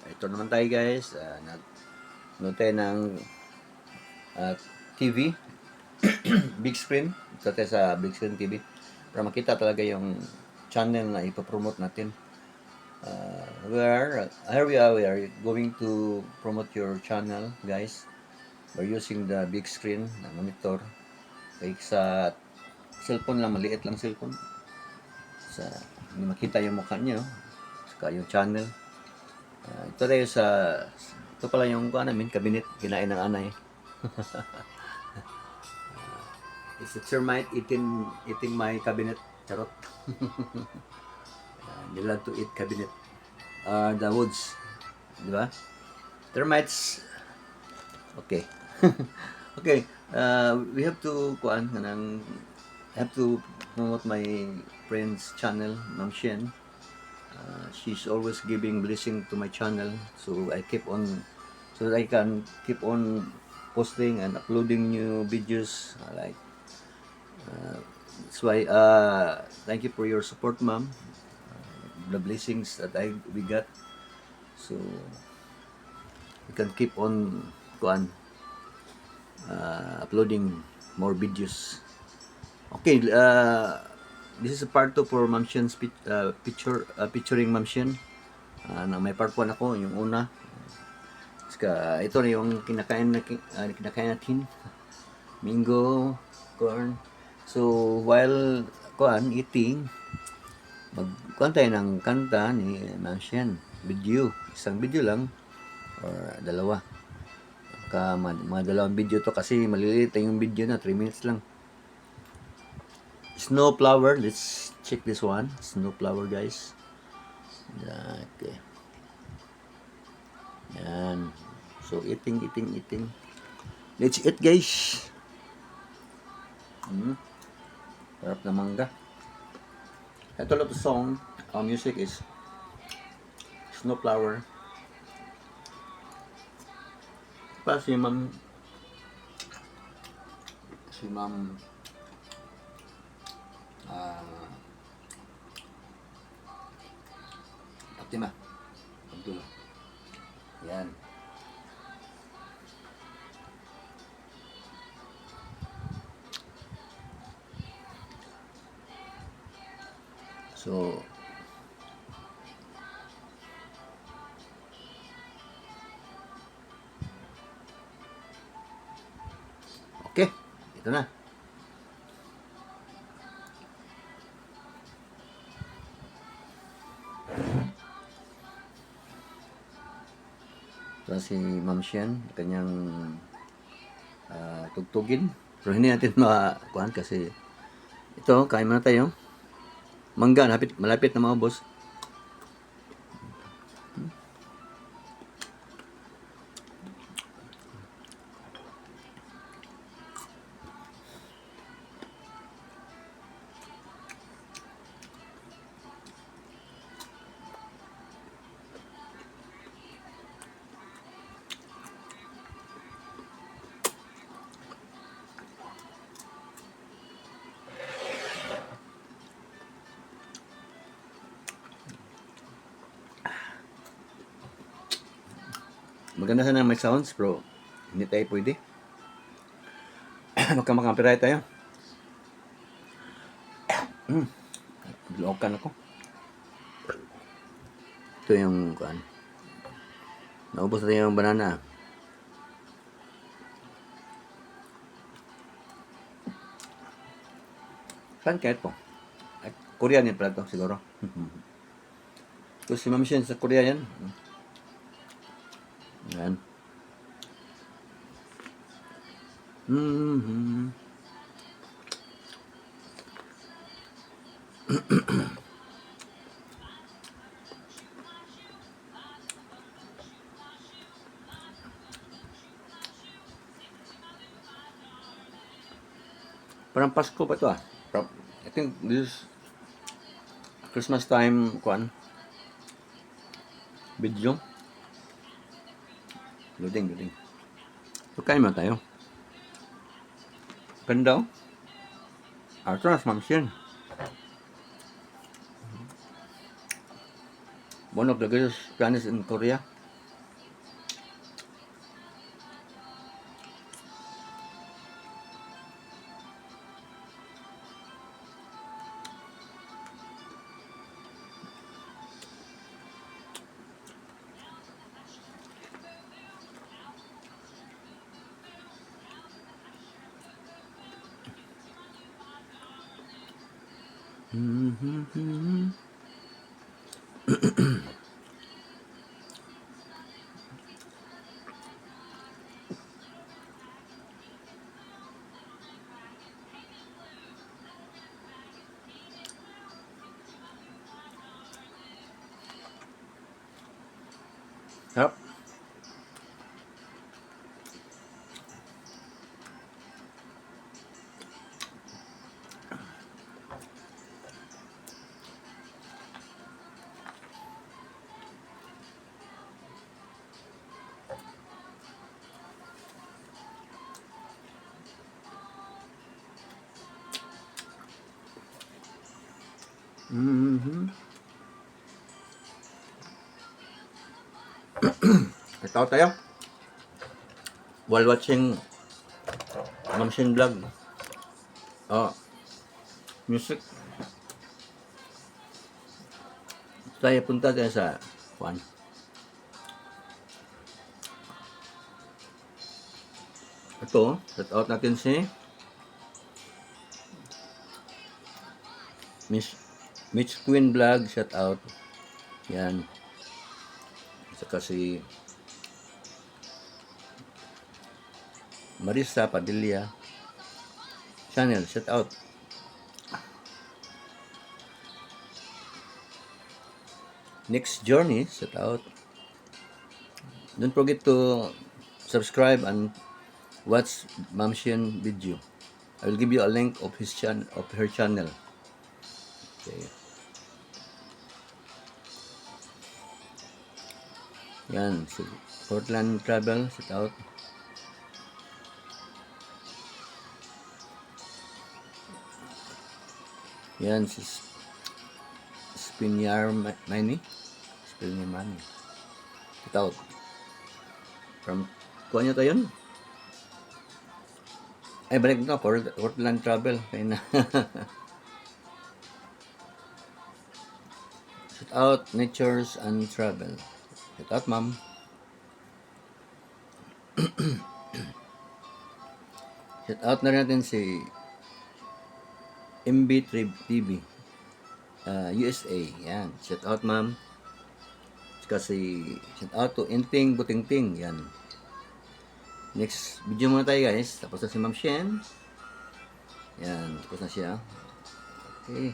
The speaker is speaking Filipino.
ito naman tayo guys, nag tayo ng TV, big screen. Ito tayo sa big screen TV para makita talaga yung channel na ipapromote natin. Here we are going to promote your channel guys. We're using the big screen na monitor. Kaya sa cellphone lang, maliit lang cellphone. Hindi makita yung mukha niyo, saka yung channel. Ito pala yung namin, cabinet, kinain ng anay. It's a termite eating my cabinet. Charot. They love to eat cabinet. The woods. Di ba? Termites. Okay. Okay. We have to have to promote my friend's channel, Ma'am Shen. She's always giving blessing to my channel, so that I can keep on posting and uploading new videos. That's why thank you for your support, ma'am. The blessings that we got, so we can keep on uploading more videos. Okay, this is a part 2 for Ma'am Shen's picturing Ma'am Shen. May part 1 ako, yung una. Ito na yung kinakain natin. Mango, corn. So, while eating, tayo ng kanta ni Ma'am Shen. Video. Isang video lang. Or dalawa. Mga dalawang video to kasi maliliit yung video na. 3 minutes lang. Snow flower. Let's check this one. Snow flower, guys. Okay. Yan. So, eating. Let's eat, guys. Harap na mangga. Ito lang song. Our music is Snow Flower. Pa si Ma'am Fatima Abdullah. Yan. So, okay, ito na. Ito si Ma'am Shen, kanyang tugtugin. Pero hindi natin makuhan kasi ito, kain muna tayo. Mangga, malapit na maubos. Maganda sana may sounds, bro. Hindi tayo pwede. Magka-copyright tayo. Lokan ako. Ito yung naubos na yung banana. Saan kaya ito? Korean yan pala ito, siguro. Ito si Ma'am Shen sa Korea yan. Yan. Parang Pasko pa ito I think this is Christmas time video. Loading. So, kain mo tayo. Ganda. Ito na, Ma'am Shen. One of the greatest pianists in Korea. Mhm. Sarap. Mhm. Ito tayo. While watching Mamshin vlog, oh, music, tayo punta tayo sa Juan. Ito, shout out natin si Miss Mitch Queen Vlog, shout out. Yan. Saka si Marisa Padilla channel, shout out. Next Journey, shout out. Don't forget to subscribe and watch Mamshin video. I will give you a link of her channel. Okay. Yan, si Portland Travel, shout out. Yan, si Spinyar Mani. Spinyar Mani. Shout out. From, kuha nyo tayo yun? Ay, balik na, Portland Travel. Kaya na. Shout out, Natures and Travel. Shout out, ma'am. Shout out na rin natin si MB TV. USA. Yan. Shout out, ma'am. Kasi, shout out to Inting Butingting. Yan. Next video muna tayo, guys. Tapos na si Ma'am Shen. Yan. Tapos na siya. Okay.